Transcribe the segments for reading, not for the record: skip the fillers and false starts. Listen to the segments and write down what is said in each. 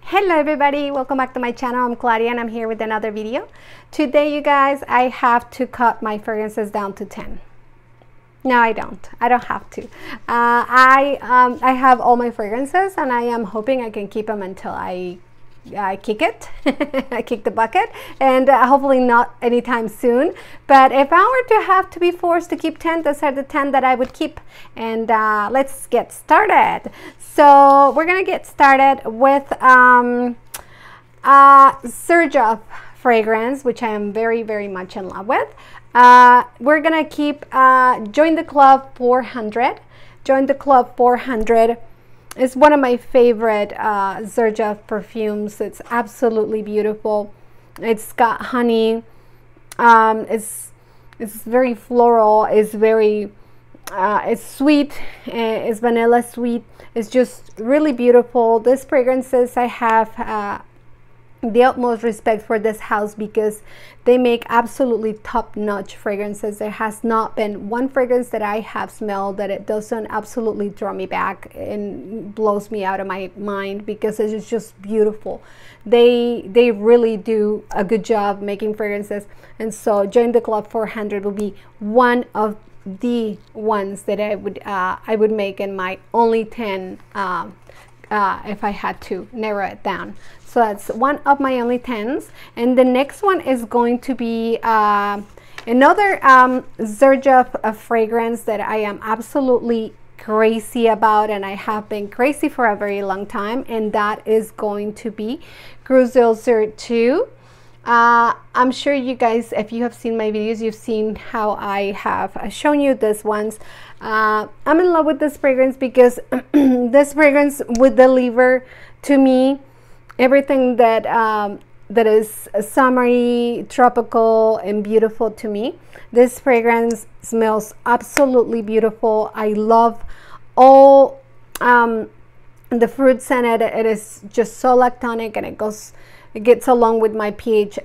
Hello everybody, welcome back to my channel. I'm Claudia and I'm here with another video. Today you guys, I have to cut my fragrances down to 10. No, I don't have to. I have all my fragrances and I am hoping I can keep them until I kick it. I kick the bucket, and hopefully not anytime soon. But if I were to have to be forced to keep 10, those are the 10 that I would keep. And let's get started. So we're gonna get started with Surge Up fragrance, which I am very much in love with. We're gonna keep Join the Club 400. Join the Club 400 is one of my favorite Surge Up perfumes. It's absolutely beautiful. It's got honey. It's very floral. It's very it's sweet. It's vanilla sweet. It's just really beautiful. These fragrances, I have the utmost respect for this house because they make absolutely top-notch fragrances. There has not been one fragrance that I have smelled that it doesn't absolutely throw me back and blows me out of my mind, because it's just beautiful. They really do a good job making fragrances, and so Join the Club 400 will be one of the ones that I would make in my only 10 if I had to narrow it down. So that's one of my only 10s. And the next one is going to be another Surge Up fragrance that I am absolutely crazy about, and I have been crazy for a very long time, and that is going to be Cruiser 2. I'm sure you guys, if you have seen my videos, you've seen how I have shown you this ones. I'm in love with this fragrance because this fragrance would deliver to me everything that that is summery, tropical, and beautiful to me. This fragrance smells absolutely beautiful. I love all the fruits in it. It is just so lactonic, and it gets along with my pH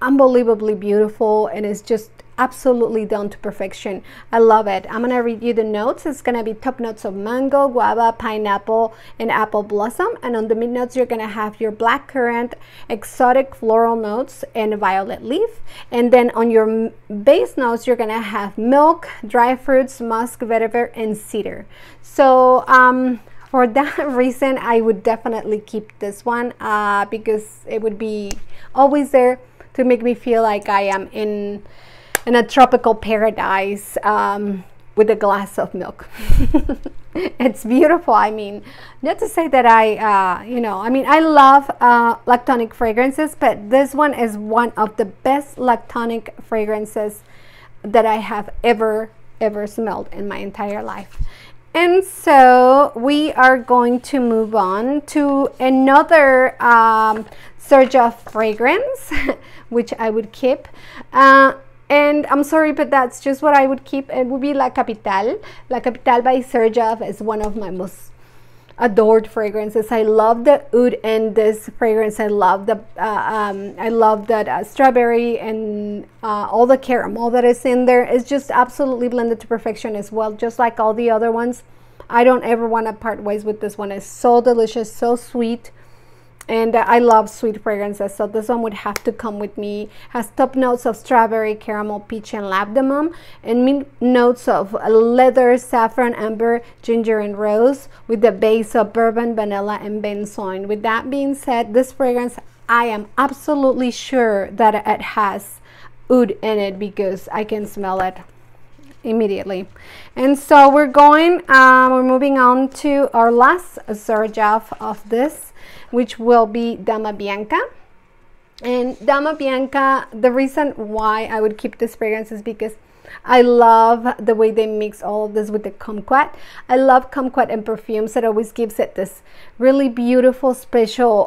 unbelievably beautiful, and it's just absolutely done to perfection. I love it. I'm gonna read you the notes. It's gonna be top notes of mango, guava, pineapple, and apple blossom, and on the mid notes you're gonna have your black currant, exotic floral notes, and violet leaf. And then on your base notes you're gonna have milk, dry fruits, musk, vetiver, and cedar. So for that reason, I would definitely keep this one because it would be always there to make me feel like I am in a tropical paradise with a glass of milk. It's beautiful. I mean, not to say that I love lactonic fragrances, but this one is one of the best lactonic fragrances that I have ever smelled in my entire life. And so we are going to move on to another Surge Up fragrance, which I would keep. And I'm sorry, but that's just what I would keep. It would be La Capitale. La Capitale by Surge Up is one of my most adored fragrances. I love the oud in this fragrance. I love that strawberry and all the caramel that is in there. It's just absolutely blended to perfection as well, just like all the other ones. I don't ever want to part ways with this one. It's so delicious, so sweet. And I love sweet fragrances, so this one would have to come with me. Has top notes of strawberry, caramel, peach, and labdanum, and mid notes of leather, saffron, amber, ginger, and rose, with the base of bourbon, vanilla, and benzoin. With that being said, this fragrance, I am absolutely sure that it has oud in it because I can smell it immediately. And so we're moving on to our last Surge Up of this, which will be damabianca. And damabianca, the reason why I would keep this fragrance is because I love the way they mix all of this with the kumquat. I love kumquat in perfumes. It always gives it this really beautiful, special,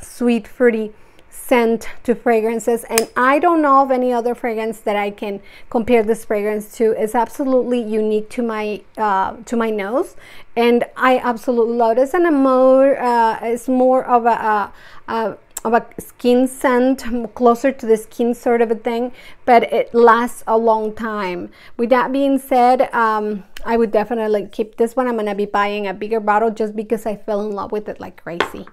sweet, fruity scent to fragrances, and I don't know of any other fragrance that I can compare this fragrance to. It's absolutely unique to my nose, and I absolutely love it. And it's more of a skin scent, closer to the skin sort of a thing, but it lasts a long time. With that being said, I would definitely keep this one. I'm gonna be buying a bigger bottle just because I fell in love with it like crazy.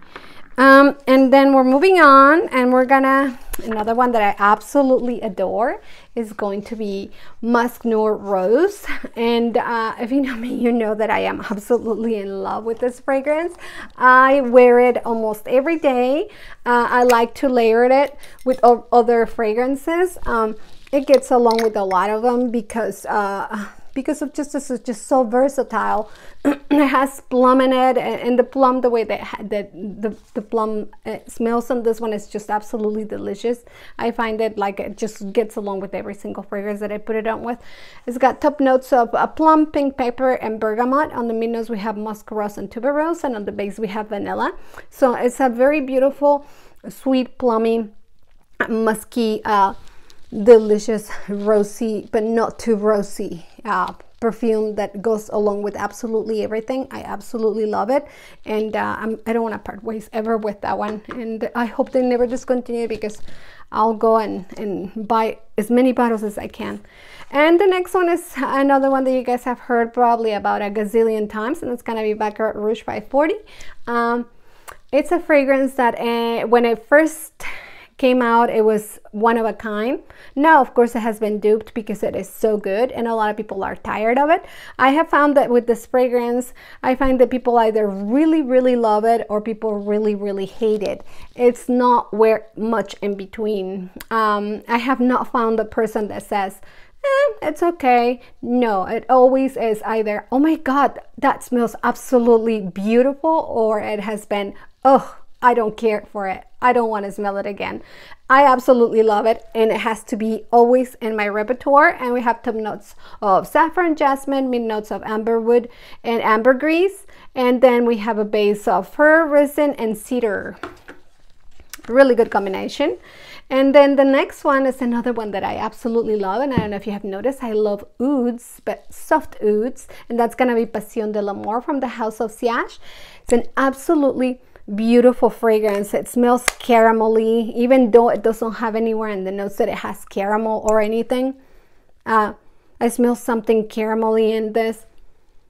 And then we're moving on, and we're gonna, another one that I absolutely adore is going to be musknoor rose. And if you know me, you know that I am absolutely in love with this fragrance. I wear it almost every day. I like to layer it with other fragrances. It gets along with a lot of them because of just, this is just so versatile. It has plum in it, and the plum, the way that the plum smells on this one is just absolutely delicious. I find it like it just gets along with every single fragrance that I put it on with. It's got top notes of plum, pink pepper, and bergamot. On the mid notes we have musk rose and tuberose, and on the base we have vanilla. So it's a very beautiful, sweet, plummy, musky, delicious, rosy, but not too rosy perfume that goes along with absolutely everything. I absolutely love it, and I don't want to part ways ever with that one, and I hope they never discontinue, because I'll go and buy as many bottles as I can. And the next one is another one that you guys have heard probably about a gazillion times, and it's gonna be Baccarat Rouge 540. It's a fragrance that when it first came out, it was one of a kind. Now, of course, it has been duped because it is so good, and a lot of people are tired of it. I have found that with this fragrance, I find that people either really love it, or people really hate it. It's not much in between. I have not found a person that says, it's okay. No, it always is either, oh my god, that smells absolutely beautiful, or it has been, oh, I don't care for it. I don't want to smell it again. I absolutely love it, and it has to be always in my repertoire. And we have top notes of saffron, jasmine, mid notes of amberwood and ambergris, and then we have a base of fir, resin, and cedar. Really good combination. And then the next one is another one that I absolutely love, and I don't know if you have noticed, I love ouds, but soft ouds, and that's gonna be Passion de l'Amour from the House of Siage. It's an absolutely beautiful fragrance. It smells caramelly, even though it doesn't have anywhere in the notes that it has caramel or anything. I smell something caramelly in this,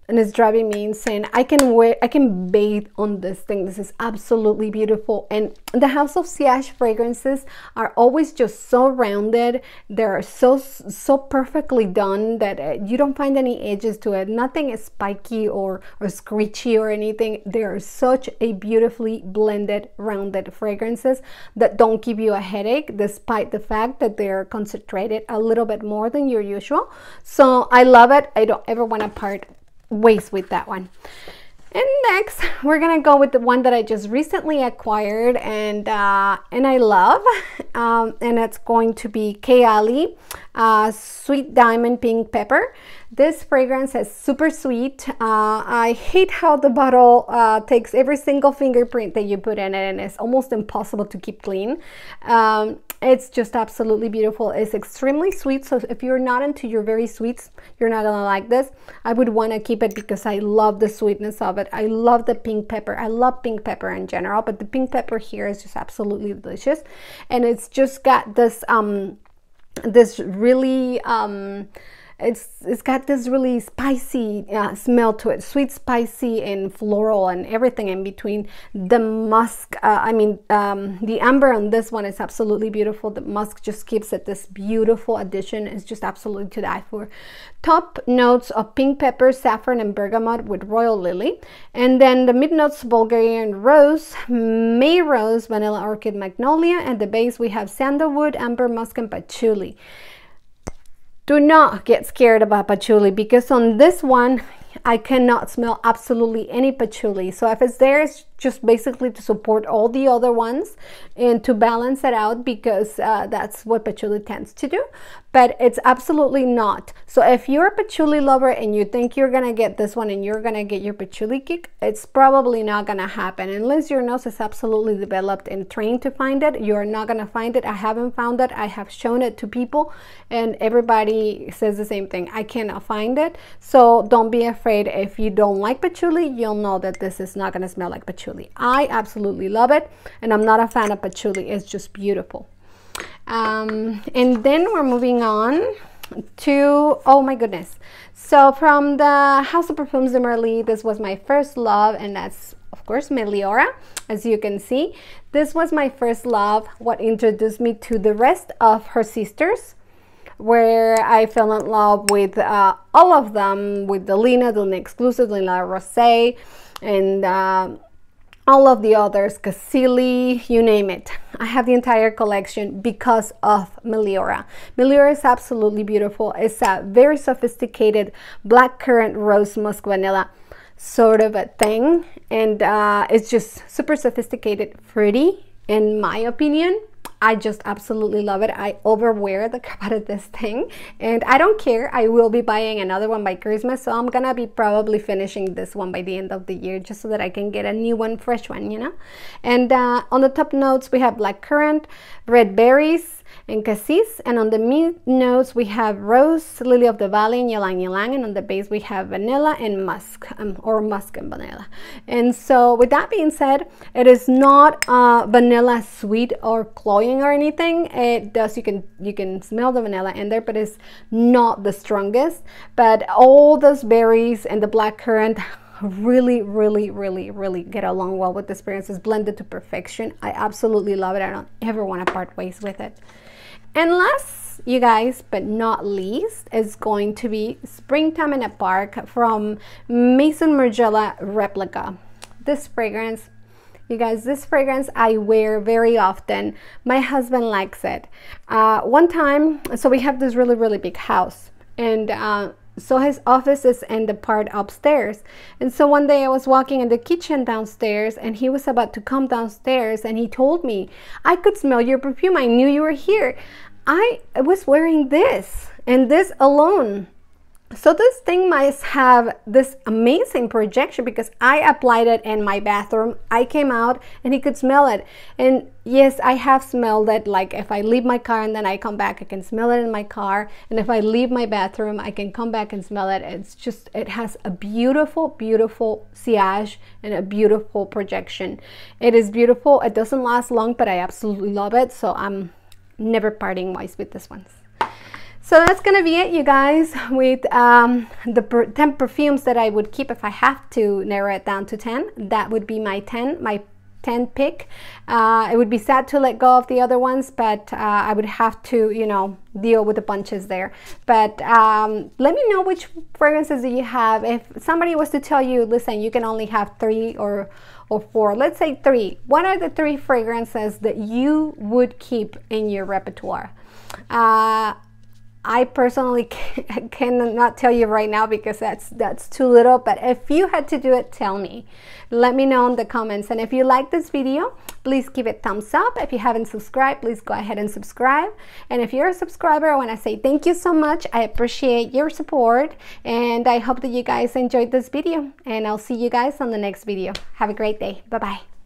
and it's driving me insane. I can bathe on this thing. This is absolutely beautiful. And the House of Siage fragrances are always just so rounded. They're so perfectly done that you don't find any edges to it. Nothing is spiky or screechy or anything. They are such a beautifully blended, rounded fragrances that don't give you a headache, despite the fact that they're concentrated a little bit more than your usual. So I love it. I don't ever want to part ways with that one. And next we're gonna go with the one that I just recently acquired, and I love, and it's going to be Kayali Sweet Diamond Pink Pepper. This fragrance is super sweet. I hate how the bottle takes every single fingerprint that you put in it, and it's almost impossible to keep clean. It's just absolutely beautiful. It's extremely sweet, so if you're not into your very sweets, you're not gonna like this. I would want to keep it because I love the sweetness of it. I love the pink pepper. I love pink pepper in general, but the pink pepper here is just absolutely delicious, and it's just got this this really it's got this really spicy smell to it, sweet, spicy, and floral, and everything in between. The musk, the amber on this one is absolutely beautiful. The musk just gives it this beautiful addition. It's just absolutely to die for. Top notes of pink pepper, saffron, and bergamot with royal lily, and then the mid notes Bulgarian rose, May rose, vanilla orchid, magnolia, and the base we have sandalwood, amber, musk, and patchouli. Do not get scared about patchouli, because on this one I cannot smell absolutely any patchouli. So if it's there, it's just basically to support all the other ones and to balance it out, because that's what patchouli tends to do, but it's absolutely not. So if you're a patchouli lover and you think you're gonna get this one and you're gonna get your patchouli kick, it's probably not gonna happen unless your nose is absolutely developed and trained to find it. You're not gonna find it. I haven't found it. I have shown it to people and everybody says the same thing. I cannot find it. So don't be afraid. If you don't like patchouli, you'll know that this is not gonna smell like patchouli. I absolutely love it, and I'm not a fan of patchouli. It's just beautiful. And then we're moving on oh my goodness. So from the House of Perfumes de Merli, this was my first love, and that's of course Meliora. As you can see, this was my first love, what introduced me to the rest of her sisters, where I fell in love with all of them, with the Lina Exclusive, Lina Rosé, and all of the others, Cassili, you name it. I have the entire collection because of Meliora. Meliora is absolutely beautiful. It's a very sophisticated blackcurrant rose musk vanilla sort of a thing, and it's just super sophisticated, pretty in my opinion. I just absolutely love it. I overwear the crap out of this thing, and I don't care. I will be buying another one by Christmas, so I'm gonna be probably finishing this one by the end of the year, just so that I can get a new one, fresh one, you know. And on the top notes we have blackcurrant, red berries, and cassis, and on the mid notes we have rose, lily of the valley, and ylang ylang, and on the base we have vanilla and musk, or musk and vanilla. And so with that being said, it is not vanilla sweet or cloying or anything. It does, you can smell the vanilla in there, but it's not the strongest. But all those berries and the blackcurrant really get along well with the experience. It's blended to perfection. I absolutely love it. I don't ever want to part ways with it. And last, you guys, but not least, is going to be Springtime in a Park from Maison Margiela Replica. This fragrance, you guys, this fragrance I wear very often. My husband likes it. One time, so we have this really big house, and so his office is in the part upstairs. And so one day I was walking in the kitchen downstairs, and he was about to come downstairs, and he told me, I could smell your perfume. I knew you were here. I was wearing this and this alone. So this thing must have this amazing projection, because I applied it in my bathroom. I came out and he could smell it. And yes, I have smelled it. Like if I leave my car and then I come back, I can smell it in my car. And if I leave my bathroom, I can come back and smell it. It's just, it has a beautiful sillage and a beautiful projection. It is beautiful. It doesn't last long, but I absolutely love it. So I'm never parting ways with this one. So that's gonna be it, you guys, with the 10 perfumes that I would keep if I have to narrow it down to 10. That would be my 10 pick. It would be sad to let go of the other ones, but I would have to, you know, deal with the bunches there. But let me know which fragrances do you have. If somebody was to tell you, listen, you can only have 3 or 4, let's say 3. What are the 3 fragrances that you would keep in your repertoire? I personally cannot tell you right now, because that's too little, but if you had to do it, tell me. Let me know in the comments. And if you like this video, please give it thumbs up. If you haven't subscribed, please go ahead and subscribe. And if you're a subscriber, I want to say thank you so much. I appreciate your support, and I hope that you guys enjoyed this video, and I'll see you guys on the next video. Have a great day. Bye-bye.